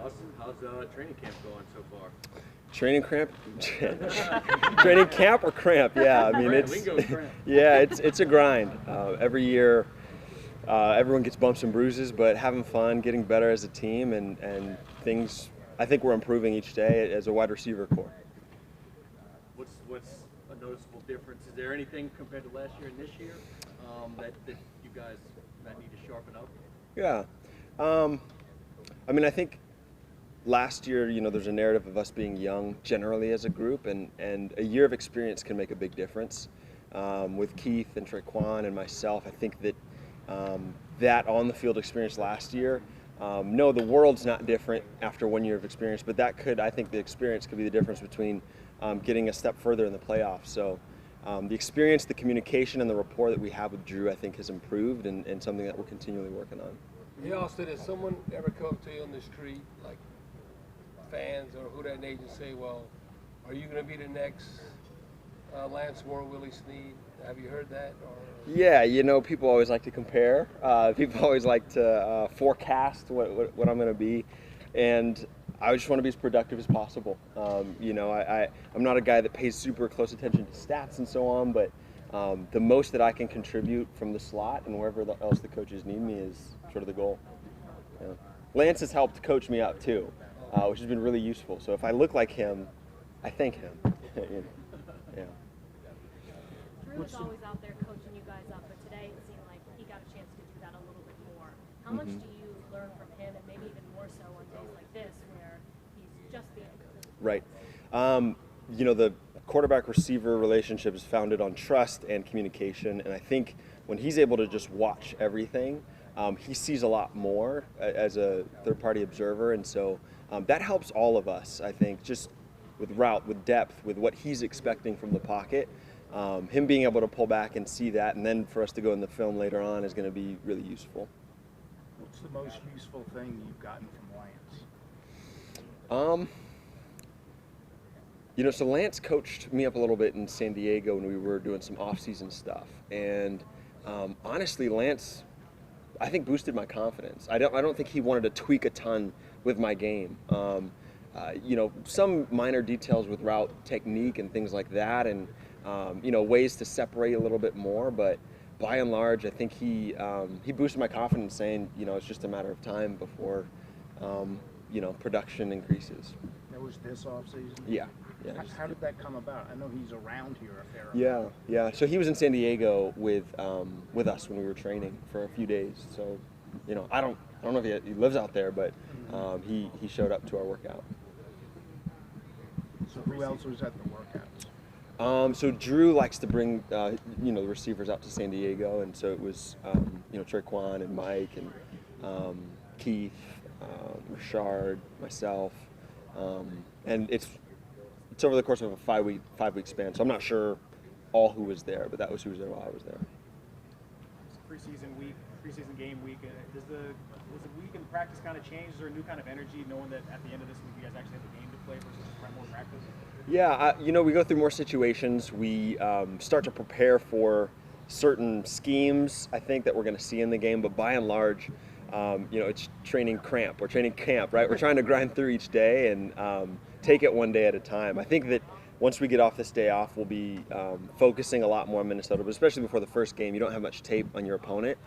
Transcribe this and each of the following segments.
Austin, how's training camp going so far? Training camp or cramp? Yeah, I mean it's a grind. Every year, everyone gets bumps and bruises, but having fun, getting better as a team, and things. I think we're improving each day as a wide receiver core. What's a noticeable difference? Is there anything compared to last year and this year that you guys might need to sharpen up? Yeah, I mean I think. Last year, there's a narrative of us being young generally as a group, and a year of experience can make a big difference. With Keith and Traquan and myself, I think that that on-the-field experience last year, no, the world's not different after 1 year of experience, but I think the experience could be the difference between getting a step further in the playoffs. So the experience, the communication, and the rapport that we have with Drew, I think, has improved, and something that we're continually working on. Hey, Austin, has someone ever come to you on the street, like fans or who that nature, say, well, are you going to be the next Lance Moore, Willie Snead? Have you heard that? Or? Yeah, people always like to compare. People always like to forecast what I'm going to be. And I just want to be as productive as possible. I'm not a guy that pays super close attention to stats and so on, but the most that I can contribute from the slot and wherever else the coaches need me is sort of the goal. Yeah. Lance has helped coach me up too. Which has been really useful. So if I look like him, I thank him. Yeah. Drew was always out there coaching you guys up, but today it seemed like he got a chance to do that a little bit more. How much do you learn from him, and maybe even more so on days like this where he's just being a coach? Right. The quarterback-receiver relationship is founded on trust and communication, and I think when he's able to just watch everything, he sees a lot more as a third-party observer, and so that helps all of us, I think, just with route, with depth, with what he's expecting from the pocket. Him being able to pull back and see that, and then for us to go in the film later on is going to be really useful. What's the most useful thing you've gotten from Lance? So Lance coached me up a little bit in San Diego when we were doing some off-season stuff, and honestly, Lance, I think, boosted my confidence. I don't think he wanted to tweak a ton with my game. Some minor details with route technique and things like that, and ways to separate a little bit more. But by and large, I think he boosted my confidence, saying, it's just a matter of time before production increases. That was this offseason? Yeah. How did that come about? I know he's around here a fair amount. Yeah. So he was in San Diego with us when we were training for a few days. So, I don't know if he lives out there, but he showed up to our workout. So who else was at the workouts? So Drew likes to bring the receivers out to San Diego, and so it was Traquan and Mike and Keith, Richard, myself, and it's over the course of a five week span. So I'm not sure all who was there, but that was who was there while I was there. It's preseason game week. Does the week and practice kind of change? Is there a new kind of energy knowing that at the end of this week you guys actually have a game to play versus more practice? Yeah, we go through more situations. We start to prepare for certain schemes, I think, that we're going to see in the game. But by and large, it's training camp, right? We're trying to grind through each day and take it one day at a time. I think that once we get off this day off, we'll be focusing a lot more on Minnesota, but especially before the first game, you don't have much tape on your opponent,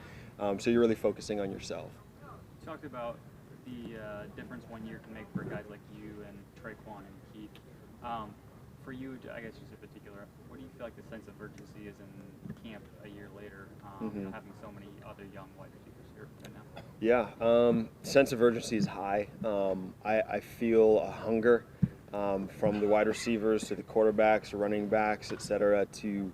so you're really focusing on yourself. You talked about the difference 1 year can make for guys like you and Traquan and Keith. For you, I guess just in particular, what do you feel like the sense of urgency is in camp a year later, having so many other young wide receivers here right now? Yeah, sense of urgency is high. I feel a hunger from the wide receivers to the quarterbacks, running backs, et cetera, to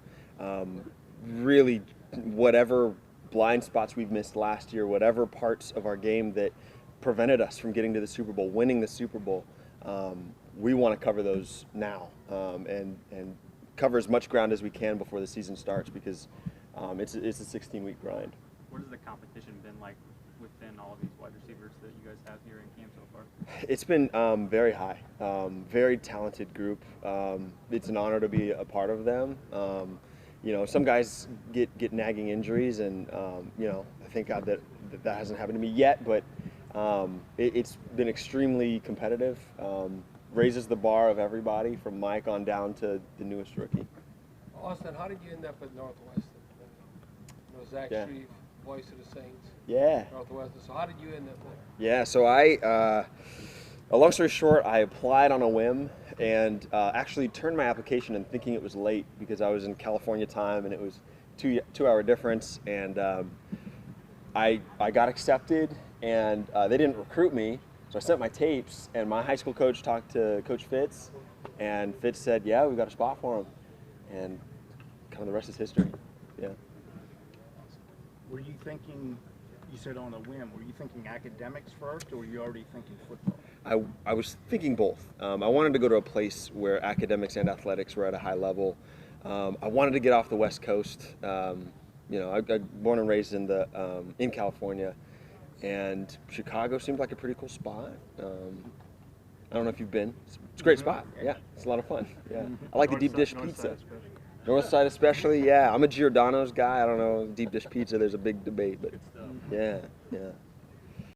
really whatever blind spots we've missed last year, whatever parts of our game that prevented us from getting to the Super Bowl, winning the Super Bowl, we want to cover those now and cover as much ground as we can before the season starts, because it's a 16-week grind. What has the competition been like within all of these wide receivers that you guys have here in camp so far? It's been very high, very talented group. It's an honor to be a part of them. Some guys get nagging injuries, and I thank God that hasn't happened to me yet. But It's been extremely competitive. Raises the bar of everybody from Mike on down to the newest rookie. Austin, how did you end up at Northwestern? You know, Zach Yeah. Strief, voice of the Saints, Yeah. Northwestern. So how did you end up there? Yeah, so a long story short, I applied on a whim and actually turned my application in thinking it was late because I was in California time and it was two-hour difference, and I got accepted, and they didn't recruit me, so I sent my tapes, and my high school coach talked to Coach Fitz, and Fitz said, yeah, we've got a spot for him, and kind of the rest is history. Yeah. Were you thinking, you said on a whim, were you thinking academics first, or were you already thinking football? I was thinking both. I wanted to go to a place where academics and athletics were at a high level. I wanted to get off the West Coast. I born and raised in California, and Chicago seemed like a pretty cool spot. I don't know if you've been. It's a great spot. Yeah, it's a lot of fun. Yeah, I like the deep dish pizza. North side especially. Yeah, I'm a Giordano's guy. I don't know, deep dish pizza. There's a big debate, but yeah.